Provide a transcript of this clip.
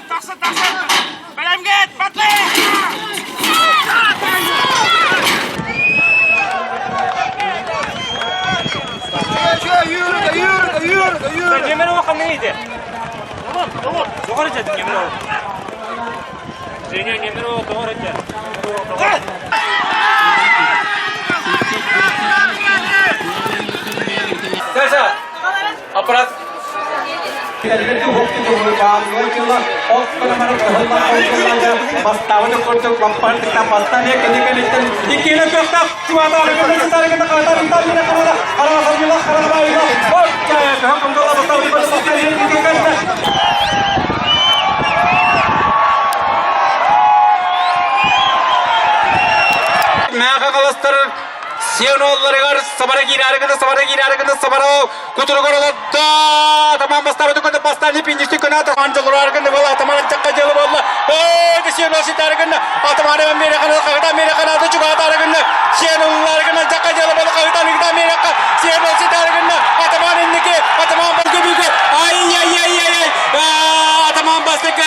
Taksit. Benim git, patlayın. Yürü. Yemin o neydi? Tamam. Doğru dedin yemin o. Zeynep yemin o doğru dedin. Sasa, aparat. Siyonoğulları sabara girargında sabara kuturu korada tamam bastane pinjisi kena ancalar argında valla tamam cakkacalı valla siyonoğulları targında atamane mere kanada çukurda argında siyonoğulları argında cakkacalı valla kavita mere siyonoğulları targında atamane indiki atamam büyük ay atamam bastık